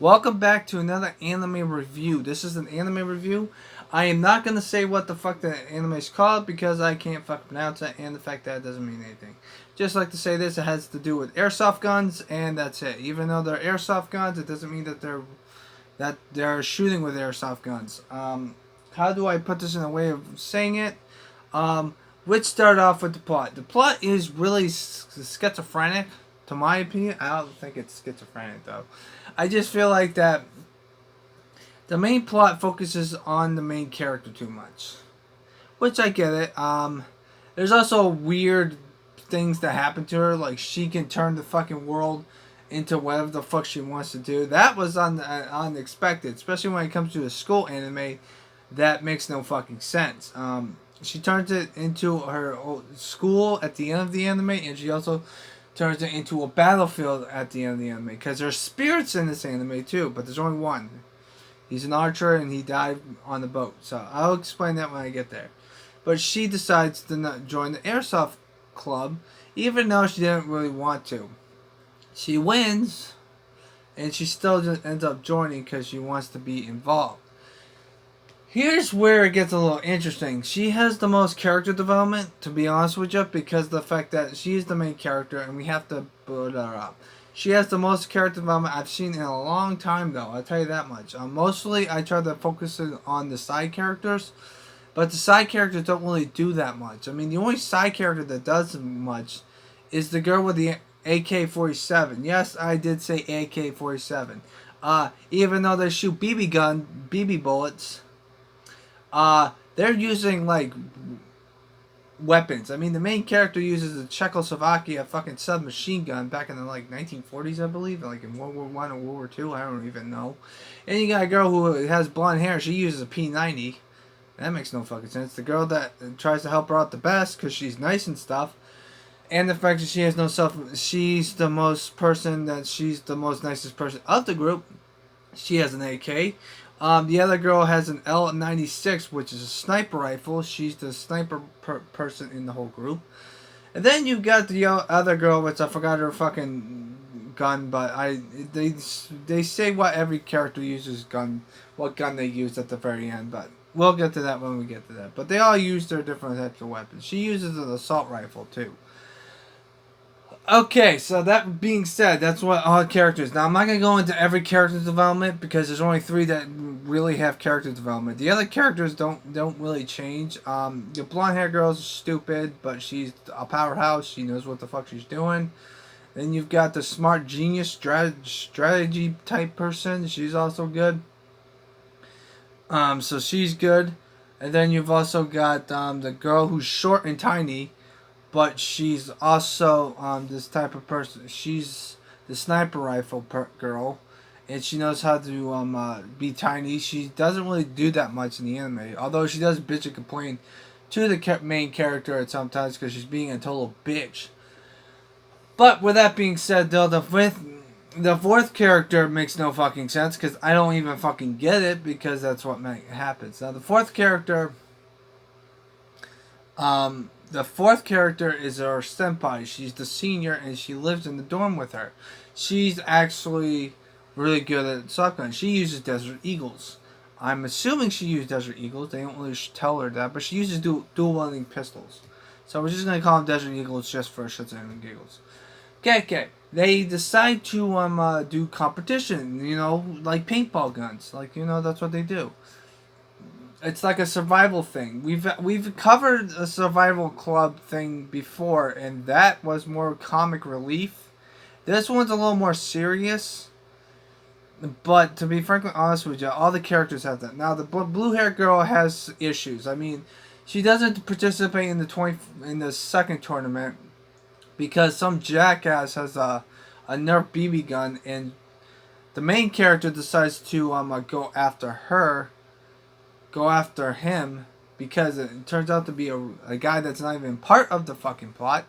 Welcome back to another anime review. This is an anime review. I am not going to say what the fuck the anime is called because I can't fucking pronounce it, and the fact that it doesn't mean anything. Just like to say this, it has to do with airsoft guns, and that's it. Even though they're airsoft guns, it doesn't mean that they're shooting with airsoft guns. How do I put this in a way of saying it? Let's start off with the plot. The plot is really schizophrenic, to my opinion. I don't think it's schizophrenic though. I just feel like that the main plot focuses on the main character too much, which I get it. There's also weird things that happen to her, like she can turn the fucking world into whatever the fuck she wants to do. That was unexpected, especially when it comes to a school anime. That makes no fucking sense. She turns it into her school at the end of the anime, and she also turns it into a battlefield at the end of the anime. Because there's spirits in this anime too, but there's only one. He's an archer and he died on the boat. So I'll explain that when I get there. But she decides to not join the airsoft club, even though she didn't really want to. She wins, and she still just ends up joining because she wants to be involved. Here's where it gets a little interesting. She has the most character development, to be honest with you, because of the fact that she's the main character and we have to build her up. She has the most character development I've seen in a long time, though. I'll tell you that much. Mostly, I try to focus on the side characters, but the side characters don't really do that much. I mean, the only side character that does much is the girl with the AK-47. Yes, I did say AK-47. Even though they shoot BB bullets, they're using like weapons. I mean, the main character uses a Czechoslovakia fucking submachine gun back in the like 1940s, I believe, like in World War One or World War Two. I don't even know. And you got a girl who has blonde hair. She uses a P90. That makes no fucking sense. The girl that tries to help her out the best because she's nice and stuff, and the fact that she has no self. She's the most nicest person of the group. She has an AK. The other girl has an L96, which is a sniper rifle. She's the sniper person in the whole group. And then you've got the other girl, which I forgot her fucking gun, but they say what every character uses what gun they use at the very end, but we'll get to that when we get to that. But they all use their different types of weapons. She uses an assault rifle too. Okay, so that being said, that's what all characters. Now, I'm not going to go into every character development because there's only 3 that really have character development. The other characters don't really change. The blonde hair girl's stupid, but she's a powerhouse. She knows what the fuck she's doing. Then you've got the smart genius strategy type person. She's also good. So she's good. And then you've also got the girl who's short and tiny, but she's also this type of person. She's the sniper rifle girl, and she knows how to be tiny. She doesn't really do that much in the anime, although she does bitch and complain to the main character at sometimes because she's being a total bitch. But with that being said, though, the fourth character makes no fucking sense because I don't even fucking get it because that's what happens. Now, the fourth character is our senpai. She's the senior, and she lives in the dorm with her. She's actually really good at shotgun. She uses Desert Eagles. I'm assuming she used Desert Eagles. They don't really tell her that, but she uses dual wielding pistols. So we're just gonna call them Desert Eagles just for shits and giggles. Okay. They decide to do competition. You know, like paintball guns. Like, you know, that's what they do. It's like a survival thing. We've covered a survival club thing before, and that was more comic relief. This one's a little more serious. But to be frankly honest with you, all the characters have that. Now the blue hair girl has issues. I mean, she doesn't participate in the second tournament because some jackass has a Nerf BB gun, and the main character decides to go after him because it turns out to be a guy that's not even part of the fucking plot.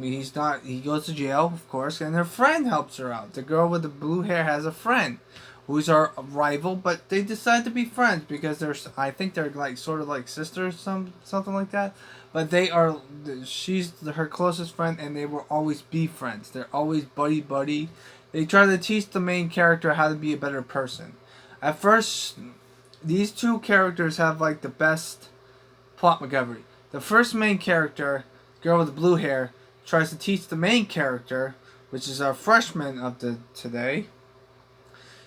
He's not. He goes to jail, of course, and her friend helps her out. The girl with the blue hair has a friend who's our rival, but they decide to be friends because I think they're like sort of like sisters, something like that. But she's her closest friend, and they will always be friends. They're always buddy. they try to teach the main character how to be a better person. At first, these two characters have like the best plot McGovern. The first main character, girl with the blue hair, tries to teach the main character, which is our freshman of the today.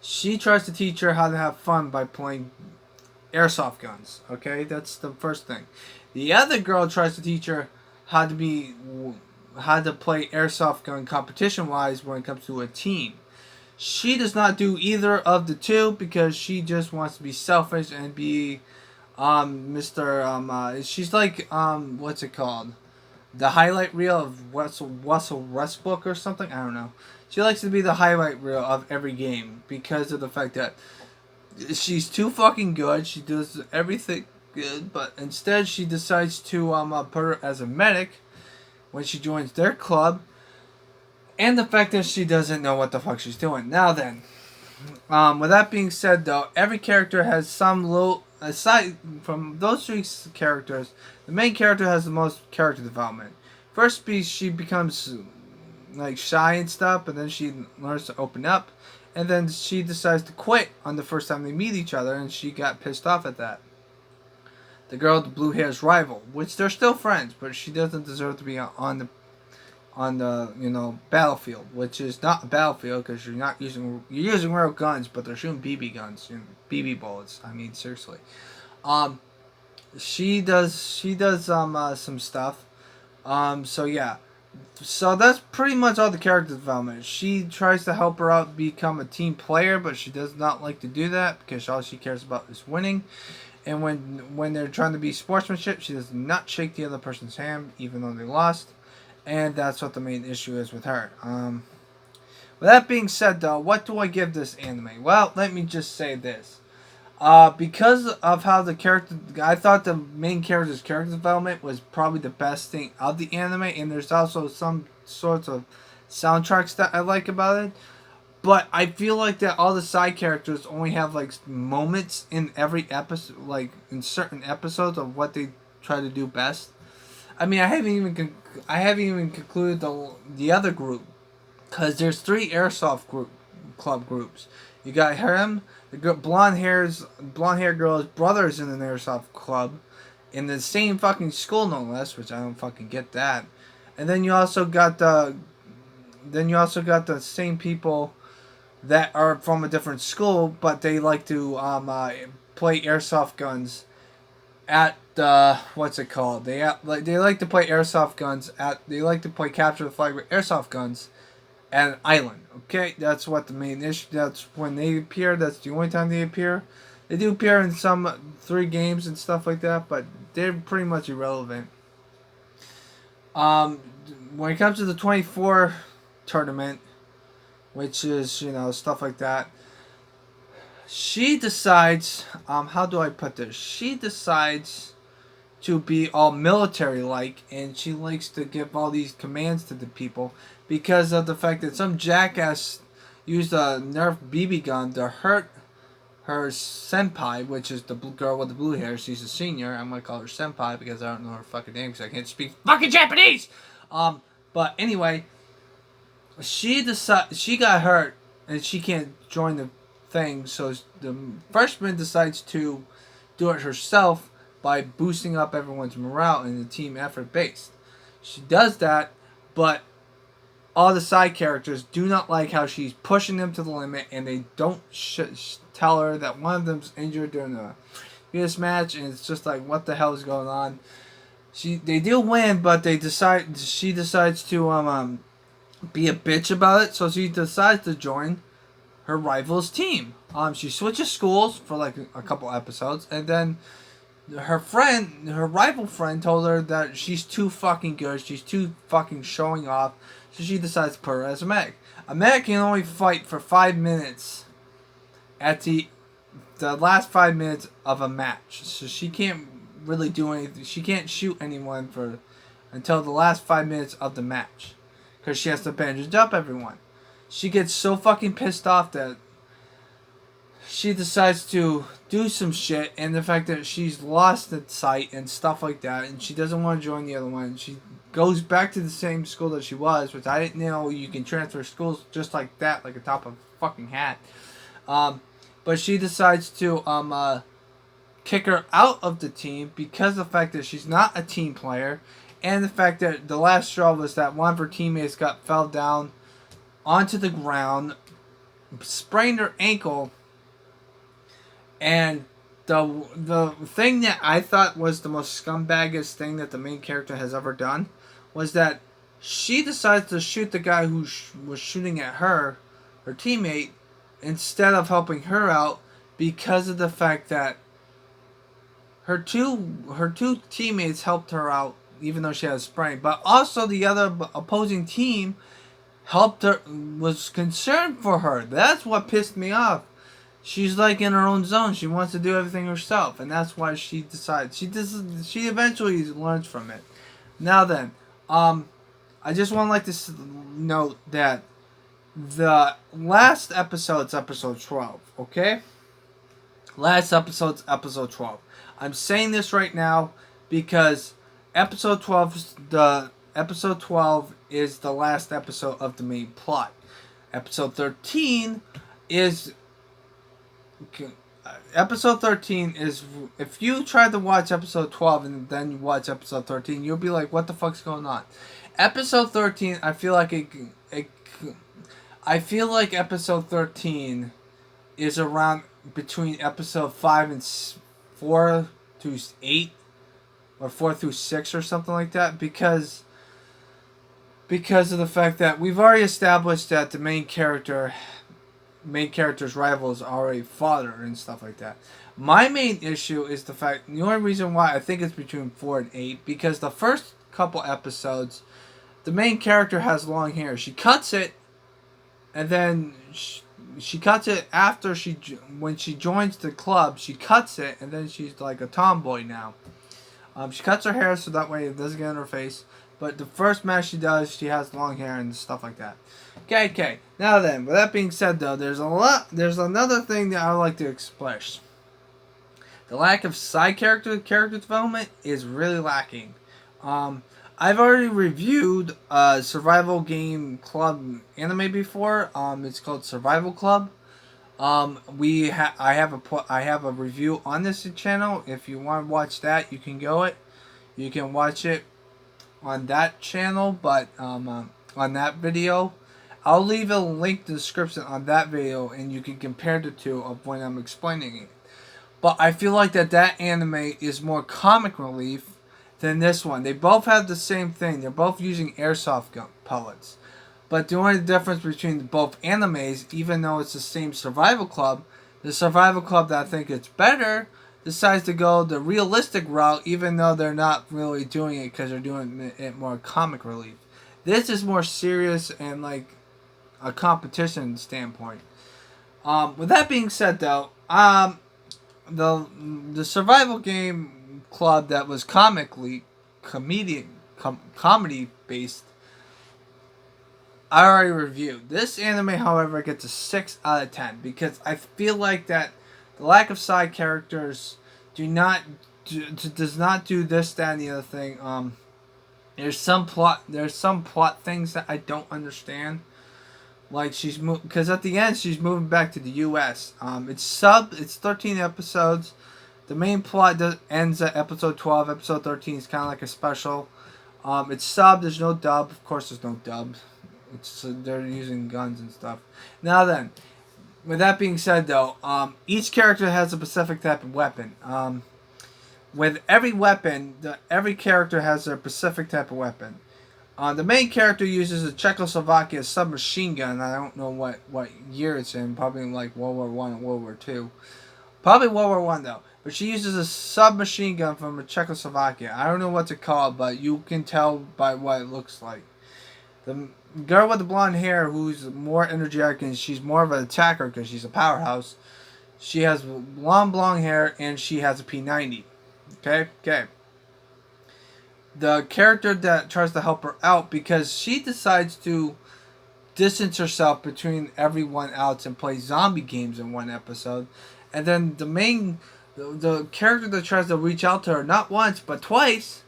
She tries to teach her how to have fun by playing airsoft guns. Okay, that's the first thing. The other girl tries to teach her how to play airsoft gun competition wise when it comes to a team. She does not do either of the two because she just wants to be selfish and be she's like what's it called? The highlight reel of Russell Westbrook or something? I don't know. She likes to be the highlight reel of every game because of the fact that she's too fucking good. She does everything good, but instead she decides to put her as a medic when she joins their club, and the fact that she doesn't know what the fuck she's doing. Now then, with that being said, though, every character has some little aside from those three characters. The main character has the most character development. First, she becomes like shy and stuff, but then she learns to open up, and then she decides to quit on the first time they meet each other, and she got pissed off at that. The girl with the blue hair's rival, which they're still friends, but she doesn't deserve to be on the battlefield, which is not a battlefield because you're using real guns, but they're shooting BB guns, BB bullets. I mean, seriously. She does some stuff. So yeah. So that's pretty much all the character development. She tries to help her out become a team player, but she does not like to do that because all she cares about is winning. And when they're trying to be sportsmanship, she does not shake the other person's hand, even though they lost. And that's what the main issue is with her. With that being said, though, what do I give this anime? Well, let me just say this. Because of how the character, I thought the main character's character development was probably the best thing of the anime, and there's also some sorts of soundtracks that I like about it. But I feel like that all the side characters only have like moments in every episode, like in certain episodes of what they try to do best. I mean, I haven't even concluded the other group, because there's 3 airsoft club groups. You got him, the blonde hair girl's brother's in an airsoft club, in the same fucking school no less, which I don't fucking get that. And then you also got the same people that are from a different school, but they like to play airsoft guns at what's it called? They like to play airsoft guns they like to play capture the flag with airsoft guns at an island. Okay, that's what the main issue. That's when they appear. That's the only time they appear. They do appear in some 3 games and stuff like that, but they're pretty much irrelevant. When it comes to the 24 tournament, which is stuff like that, she decides, how do I put this? She decides to be all military-like, and she likes to give all these commands to the people because of the fact that some jackass used a Nerf BB gun to hurt her senpai, which is the girl with the blue hair. She's a senior. I'm going to call her senpai because I don't know her fucking name because I can't speak fucking Japanese! But anyway, she got hurt, and she can't join the thing, so the freshman decides to do it herself by boosting up everyone's morale in the team effort based. She does that, but all the side characters do not like how she's pushing them to the limit, and they don't tell her that one of them's injured during the previous match, and it's just like, what the hell is going on? They do win, but she decides to be a bitch about it, so she decides to join her rival's team. She switches schools for like a couple episodes, and then her rival friend told her that she's too fucking good, she's too fucking showing off, so she decides to put her as a medic. A medic can only fight for 5 minutes at the last 5 minutes of a match, so she can't really do anything. She can't shoot anyone until the last 5 minutes of the match, because she has to bandage up everyone. She gets so fucking pissed off that she decides to do some shit, and the fact that she's lost the sight and stuff like that, and she doesn't want to join the other one. She goes back to the same school that she was, which I didn't know you can transfer schools just like that, like a top of a fucking hat. But she decides to kick her out of the team because of the fact that she's not a team player, and the fact that the last straw was that one of her teammates fell down onto the ground, sprained her ankle, and the thing that I thought was the most scumbaggiest thing that the main character has ever done was that she decides to shoot the guy who was shooting at her teammate, instead of helping her out because of the fact that her two teammates helped her out even though she had a sprain, but also the other opposing team helped her, was concerned for her. That's what pissed me off. She's like in her own zone. She wants to do everything herself, and that's why she decides. She eventually learns from it. Now then, I just want to like to note that the last episode's episode 12. Okay, last episode's episode 12. I'm saying this right now because episode 12 is the last episode of the main plot. Episode 13 is. Episode 13 is, if you try to watch episode 12 and then you watch episode 13, you'll be like, what the fuck's going on? Episode 13, I feel like episode 13 is around between episode 5 and 4 to 8 or 4 through 6 or something like that, because of the fact that we've already established that the main character's rival is already fought her and stuff like that. My main issue is the fact, the only reason why I think it's between 4 and 8, because the first couple episodes, the main character has long hair. She cuts it, and then she cuts it after when she joins the club, she cuts it, and then she's like a tomboy now. She cuts her hair so that way it doesn't get in her face. But the first match she does, she has long hair and stuff like that. Okay. Now then, with that being said though, there's another thing that I would like to express. The lack of side character development is really lacking. I've already reviewed a survival game club anime before. It's called Survival Club. I have a review on this channel. If you want to watch that, you can You can watch it on that channel, but on that video, I'll leave a link in the description on that video, and you can compare the two of when I'm explaining it. But I feel like that anime is more comic relief than this one. They both have the same thing. They're both using airsoft gun pellets. But the only difference between both animes, even though it's the same survival club, the survival club that I think it's better decides to go the realistic route, even though they're not really doing it because they're doing it more comic relief. This is more serious and like a competition standpoint. With that being said, though, the survival game club that was comedy based, I already reviewed. This anime, however, gets a 6 out of 10 because I feel like that the lack of side characters does not do this, that, and the other thing. There's some plot things that I don't understand. Like because at the end she's moving back to the U.S. It's 13 episodes. The main plot ends at episode 12. Episode 13 is kind of like a special. It's subbed. There's no dub. Of course, there's no dub. They're using guns and stuff. Now then, with that being said, though, each character has a specific type of weapon. With every weapon, every character has their specific type of weapon. The main character uses a Czechoslovakia submachine gun. I don't know what year it's in. Probably like World War I and World War II. Probably World War I, though. But she uses a submachine gun from Czechoslovakia. I don't know what to call it, but you can tell by what it looks like. The girl with the blonde hair, who's more energetic, and she's more of an attacker because she's a powerhouse. She has long blonde hair, and she has a P90. Okay. The character that tries to help her out, because she decides to distance herself between everyone else and play zombie games in one episode. And then the character that tries to reach out to her, not once, but twice,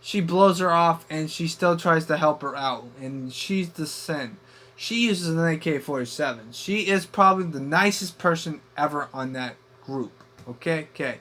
she blows her off, and she still tries to help her out, and she's the sin. She uses an AK-47. She is probably the nicest person ever on that group. Okay? Okay.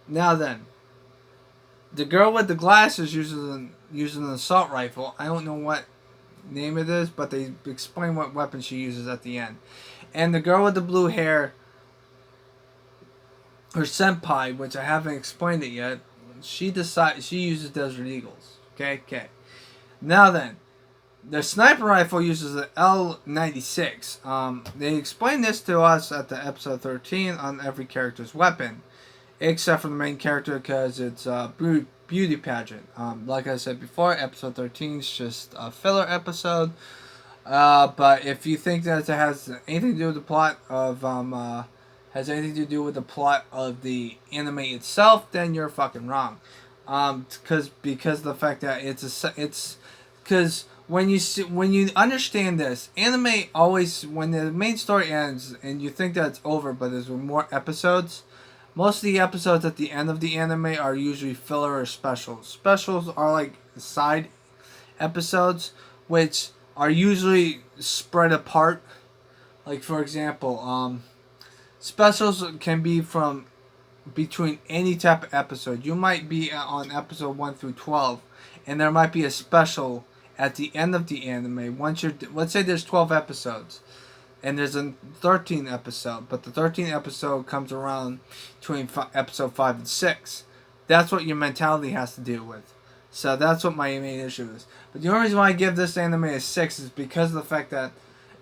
Now then, the girl with the glasses uses an assault rifle. I don't know what name it is, but they explain what weapon she uses at the end. And the girl with the blue hair, her senpai, which I haven't explained it yet, she uses Desert Eagles. Okay, okay. Now then, the sniper rifle uses an L96. They explained this to us at the episode 13 on every character's weapon, except for the main character because it's a beauty pageant. Like I said before, episode 13 is just a filler episode. But if you think that it has anything to do with the plot of the anime itself, then you're fucking wrong. Because the fact that it's because when you understand this, anime always, when the main story ends and you think that it's over, but there's more episodes. Most of the episodes at the end of the anime are usually filler or specials. Specials are like side episodes, which are usually spread apart. Like, for example, specials can be from between any type of episode. You might be on episode 1 through 12, and there might be a special at the end of the anime. Let's say there's 12 episodes, and there's a 13th episode, but the 13th episode comes around between episode 5 and 6. That's what your mentality has to deal with. So that's what my main issue is. But the only reason why I give this anime a 6 is because of the fact that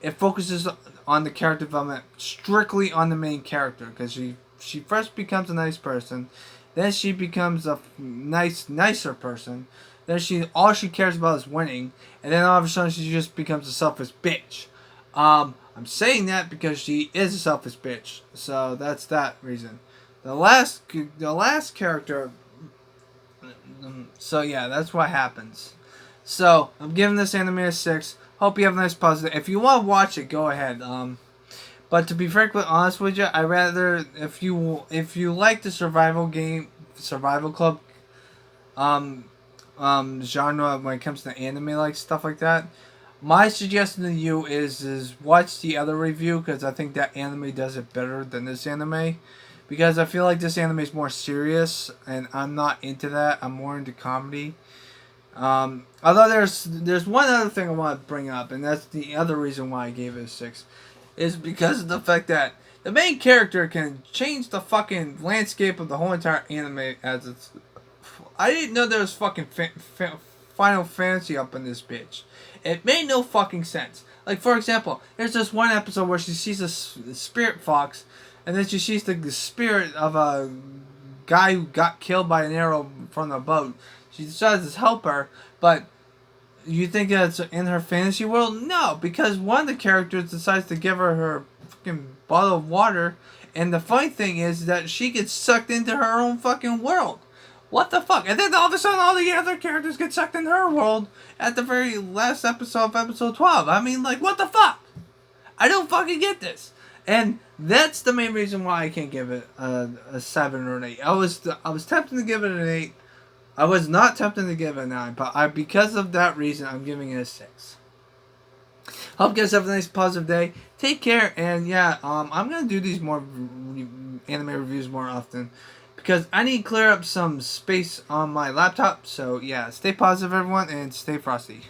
it focuses on the character development strictly on the main character. Because she first becomes a nice person, then she becomes a nicer person, then all she cares about is winning, and then all of a sudden she just becomes a selfish bitch. I'm saying that because she is a selfish bitch. So that's that reason. The last character. So yeah, that's what happens. So I'm giving this anime a 6. Hope you have a nice positive. If you want to watch it, go ahead. But to be frankly honest with you, I rather if you like the survival club genre when it comes to anime like stuff like that. My suggestion to you is watch the other review, because I think that anime does it better than this anime. Because I feel like this anime is more serious, and I'm not into that. I'm more into comedy. Although there's one other thing I want to bring up, and that's the other reason why I gave it a 6, is because of the fact that the main character can change the fucking landscape of the whole entire anime as it's. I didn't know there was fucking Final Fantasy up in this bitch. It made no fucking sense. Like, for example, there's this one episode where she sees a spirit fox, and then she sees the spirit of a guy who got killed by an arrow from the boat. She decides to help her, but you think that's in her fantasy world? No, because one of the characters decides to give her fucking bottle of water, and the funny thing is that she gets sucked into her own fucking world. What the fuck? And then all of a sudden all the other characters get sucked into her world at the very last episode of episode 12. I mean, like, what the fuck? I don't fucking get this. And that's the main reason why I can't give it a 7 or an 8. I was tempted to give it an 8. I was not tempted to give it a 9. But because of that reason, I'm giving it a 6. Hope you guys have a nice positive day. Take care. And yeah, I'm going to do these more anime reviews more often, because I need to clear up some space on my laptop. So yeah, stay positive everyone, and stay frosty.